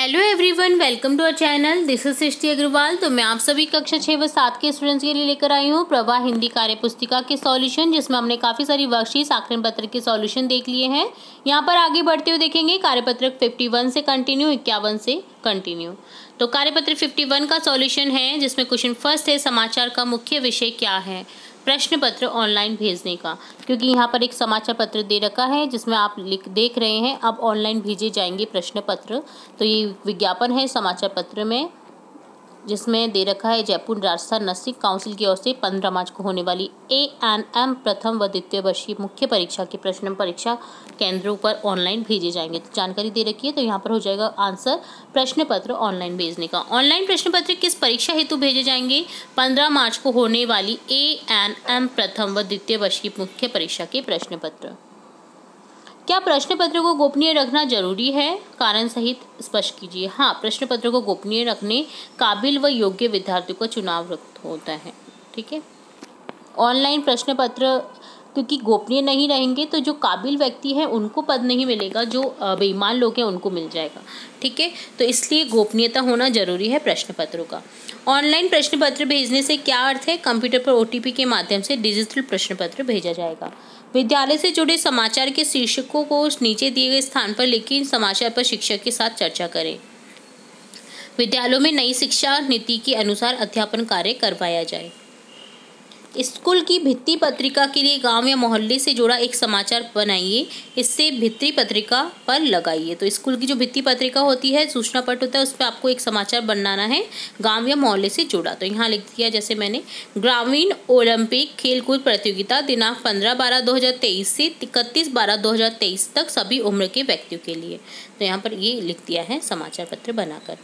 Hello everyone, welcome to our channel. This is Srishti Agarwal. तो मैं आप सभी कक्षा 6 व 7 के स्टूडेंट्स के लिए लेकर आई हूँ प्रवाह हिंदी कार्य पुस्तिका के सॉल्यूशन, जिसमें हमने काफ़ी सारी वर्कशीट्स आकलन पत्र के सॉल्यूशन देख लिए हैं। यहाँ पर आगे बढ़ते हुए देखेंगे कार्यपत्रक 51 से कंटिन्यू, 51 से कंटिन्यू। तो कार्यपत्र 51 का सॉल्यूशन है, जिसमें क्वेश्चन फर्स्ट है, समाचार का मुख्य विषय क्या है। प्रश्न पत्र ऑनलाइन भेजने का, क्योंकि यहाँ पर एक समाचार पत्र दे रखा है जिसमें आप देख रहे हैं अब ऑनलाइन भेजे जाएंगे प्रश्न पत्र। तो ये विज्ञापन है समाचार पत्र में, जिसमें दे रखा है जयपुर राजस्थान नर्सिंग काउंसिल की ओर से 15 मार्च को होने वाली ANM प्रथम व द्वितीय वर्षीय मुख्य परीक्षा के प्रश्न परीक्षा केंद्रों पर ऑनलाइन भेजे जाएंगे। तो जानकारी दे रखी है, तो यहाँ पर हो जाएगा आंसर प्रश्न पत्र ऑनलाइन भेजने का। ऑनलाइन प्रश्न पत्र किस परीक्षा हेतु भेजे जाएंगे? 15 मार्च को होने वाली ANM प्रथम व द्वितीय वर्षीय मुख्य परीक्षा के प्रश्न पत्र। क्या प्रश्न पत्र को गोपनीय रखना जरूरी है? कारण सहित स्पष्ट कीजिए। हाँ, प्रश्न पत्र को गोपनीय रखने काबिल व योग्य विद्यार्थियों का चुनाव होता है। ठीक है, ऑनलाइन प्रश्न पत्र क्योंकि गोपनीय नहीं रहेंगे तो जो काबिल व्यक्ति है उनको पद नहीं मिलेगा, जो बेईमान लोग हैं उनको मिल जाएगा। ठीक है, तो इसलिए गोपनीयता होना जरूरी है प्रश्न पत्रों का। ऑनलाइन प्रश्न पत्र भेजने से क्या अर्थ है? कंप्यूटर पर OTP के माध्यम से डिजिटल प्रश्न पत्र भेजा जाएगा। विद्यालय से जुड़े समाचार के शीर्षकों को नीचे दिए गए स्थान पर लिखिए। समाचार पर शिक्षक के साथ चर्चा करें। विद्यालयों में नई शिक्षा नीति के अनुसार अध्यापन कार्य करवाया जाए। स्कूल की भित्ति पत्रिका के लिए गांव या मोहल्ले से जुड़ा एक समाचार बनाइए, इससे भित्ति पत्रिका पर लगाइए। तो स्कूल की जो भित्ति पत्रिका होती है, सूचना पट होता है, उस पर आपको एक समाचार बनाना है गांव या मोहल्ले से जुड़ा। तो यहाँ लिख दिया, जैसे मैंने, ग्रामीण ओलंपिक खेलकूद प्रतियोगिता दिनांक 15/12/2023 से 31/12/2023 तक सभी उम्र के व्यक्तियों के लिए। तो यहाँ पर ये लिख दिया है समाचार पत्र बनाकर।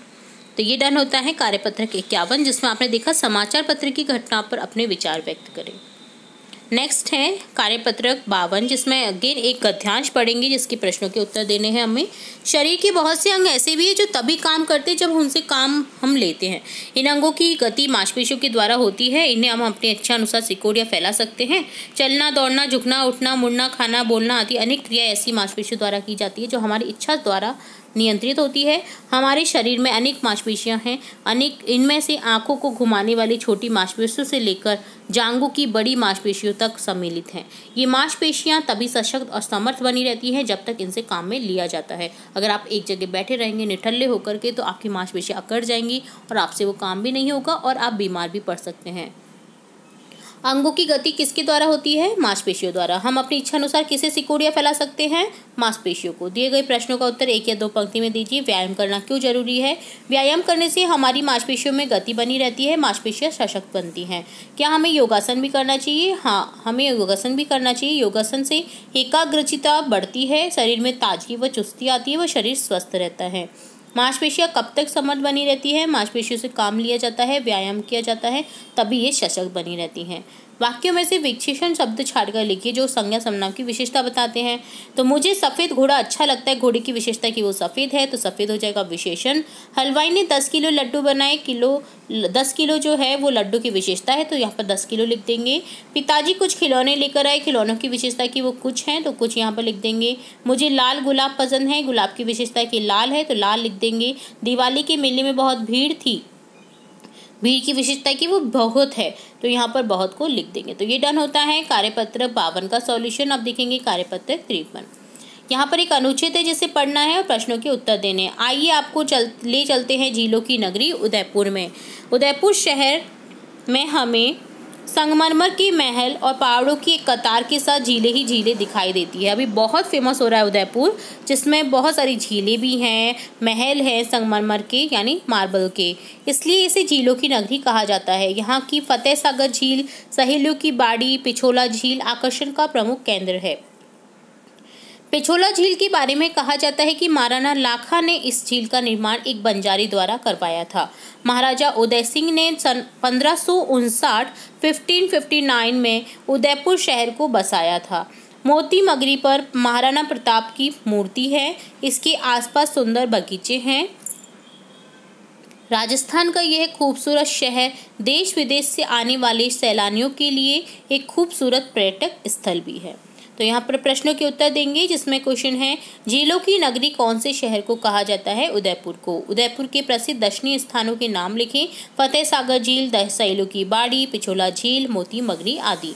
तो ये डन होता है कार्यपत्रक 51, जिसमें आपने देखा समाचार पत्र की घटना पर अपने विचार व्यक्त करें। नेक्स्ट है कार्यपत्रक 52, जिसमें अगेन एक गद्यांश पढ़ेंगे जिसके प्रश्नों के उत्तर देने हैं हमें। शरीर के बहुत से अंग ऐसे भी हैं जो तभी काम करते हैं जब उनसे काम हम लेते हैं। इन अंगों की गति मांसपेशियों के द्वारा होती है। इन्हें हम अपने इच्छा अनुसार सिकोड़ या फैला सकते हैं। चलना, दौड़ना, झुकना, उठना, मुड़ना, खाना, बोलना आदि अनेक क्रिया ऐसी मांसपेशियों द्वारा की जाती है जो हमारी इच्छा द्वारा नियंत्रित होती है। हमारे शरीर में अनेक मांसपेशियां हैं। अनेक इनमें से आंखों को घुमाने वाली छोटी मांसपेशियों से लेकर जांघों की बड़ी मांसपेशियों तक सम्मिलित हैं। ये मांसपेशियां तभी सशक्त और समर्थ बनी रहती हैं जब तक इनसे काम में लिया जाता है। अगर आप एक जगह बैठे रहेंगे निठल्ले होकर के, तो आपकी मांसपेशियां अकड़ जाएंगी और आपसे वो काम भी नहीं होगा और आप बीमार भी पड़ सकते हैं। अंगों की गति किसके द्वारा होती है? मांसपेशियों द्वारा। हम अपनी इच्छा अनुसार किसे सिकोड़ या फैला सकते हैं? मांसपेशियों को। दिए गए प्रश्नों का उत्तर 1 या 2 पंक्ति में दीजिए। व्यायाम करना क्यों जरूरी है? व्यायाम करने से हमारी मांसपेशियों में गति बनी रहती है, मांसपेशियां सशक्त बनती हैं। क्या हमें योगासन भी करना चाहिए? हाँ, हमें योगासन भी करना चाहिए। योगासन से एकाग्रचिता बढ़ती है, शरीर में ताजगी व चुस्ती आती है व शरीर स्वस्थ रहता है। मांसपेशियां कब तक समर्थ बनी रहती है? मांसपेशियों से काम लिया जाता है, व्यायाम किया जाता है, तभी ये सशक्त बनी रहती हैं। वाक्यों में से विशेषण शब्द छाटकर लिखिए जो संज्ञा सर्वनाम की विशेषता बताते हैं। तो मुझे सफ़ेद घोड़ा अच्छा लगता है। घोड़े की विशेषता कि वो सफ़ेद है, तो सफ़ेद हो जाएगा विशेषण। हलवाई ने 10 किलो लड्डू बनाए। 10 किलो जो है वो लड्डू की विशेषता है, तो यहाँ पर 10 किलो लिख देंगे। पिताजी कुछ खिलौने लेकर आए। खिलौनों की विशेषता कि वो कुछ हैं, तो कुछ यहाँ पर लिख देंगे। मुझे लाल गुलाब पसंद है। गुलाब की विशेषता कि लाल है, तो लाल लिख देंगे। दिवाली के मेले में बहुत भीड़ थी। भीड़ की विशेषता कि वो बहुत है, तो यहाँ पर बहुत को लिख देंगे। तो ये डन होता है कार्यपत्र 52 का सॉल्यूशन। अब देखेंगे कार्यपत्र 53। यहाँ पर एक अनुच्छेद है जिसे पढ़ना है और प्रश्नों के उत्तर देने हैं। आइए आपको ले चलते हैं झीलों की नगरी उदयपुर में। उदयपुर शहर में हमें संगमरमर के महल और पहाड़ों की एक कतार के साथ झीलें ही झीलें दिखाई देती है। अभी बहुत फेमस हो रहा है उदयपुर, जिसमें बहुत सारी झीलें भी हैं, महल हैं संगमरमर के यानी मार्बल के, इसलिए इसे झीलों की नगरी कहा जाता है। यहाँ की फतेह सागर झील, सहेलियों की बाड़ी, पिछोला झील आकर्षण का प्रमुख केंद्र है। पिछोला झील के बारे में कहा जाता है कि महाराणा लाखा ने इस झील का निर्माण एक बंजारी द्वारा करवाया था। महाराजा उदय सिंह ने सन 1559 में उदयपुर शहर को बसाया था। मोती मगरी पर महाराणा प्रताप की मूर्ति है। इसके आसपास सुंदर बगीचे हैं। राजस्थान का यह खूबसूरत शहर देश विदेश से आने वाले सैलानियों के लिए एक खूबसूरत पर्यटक स्थल भी है। तो यहाँ पर प्रश्नों के उत्तर देंगे, जिसमें क्वेश्चन है झीलों की नगरी कौन से शहर को कहा जाता है? उदयपुर को। उदयपुर के प्रसिद्ध दर्शनीय स्थानों के नाम लिखें। फतेह सागर झील, सहेलों की बाड़ी, पिछोला झील, मोती मगरी आदि।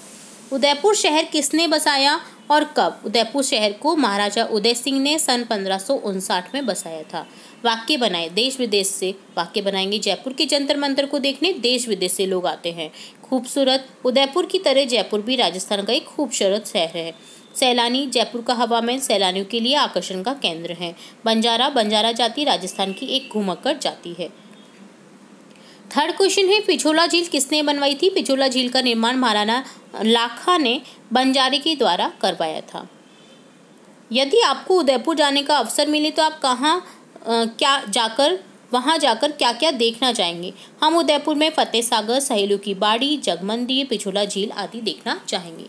उदयपुर शहर किसने बसाया और कब? उदयपुर शहर को महाराजा उदय सिंह ने सन 1559 में बसाया था। वाक्य बनाए देश विदेश से। वाक्य बनाएंगे जयपुर के जंतर मंतर को देखने देश विदेश से लोग आते हैं। खूबसूरत, उदयपुर की तरह जयपुर भी राजस्थान का एक खूबसूरत शहर है। सैलानी, जयपुर का हवामहल सैलानियों के लिए आकर्षण का केंद्र है। बंजारा, बंजारा जाति राजस्थान की एक घुमक्कड़ जाति है। थर्ड क्वेश्चन है पिछोला झील किसने बनवाई थी? पिछोला झील का निर्माण महाराणा लाखा ने बंजारे के द्वारा करवाया था। यदि आपको उदयपुर जाने का अवसर मिले तो आप वहां जाकर क्या क्या देखना चाहेंगे? हम उदयपुर में फतेह सागर, सहेलों की बाड़ी, जगमंदिर, पिछोला झील आदि देखना चाहेंगे।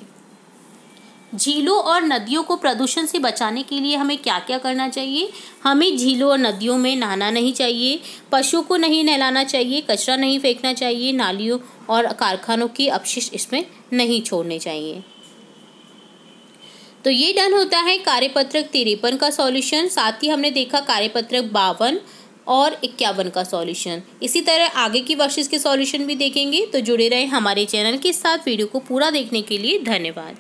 झीलों और नदियों को प्रदूषण से बचाने के लिए हमें क्या क्या करना चाहिए? हमें झीलों और नदियों में नहाना नहीं चाहिए, पशुओं को नहीं नहलाना चाहिए, कचरा नहीं फेंकना चाहिए, नालियों और कारखानों की अपशिष्ट इसमें नहीं छोड़ने चाहिए। तो ये डन होता है कार्यपत्रक 53 का सॉल्यूशन। साथ ही हमने देखा कार्यपत्रक 52 और 51 का सॉल्यूशन। इसी तरह आगे की वर्कशीट्स के सॉल्यूशन भी देखेंगे। तो जुड़े रहें हमारे चैनल के साथ। वीडियो को पूरा देखने के लिए धन्यवाद।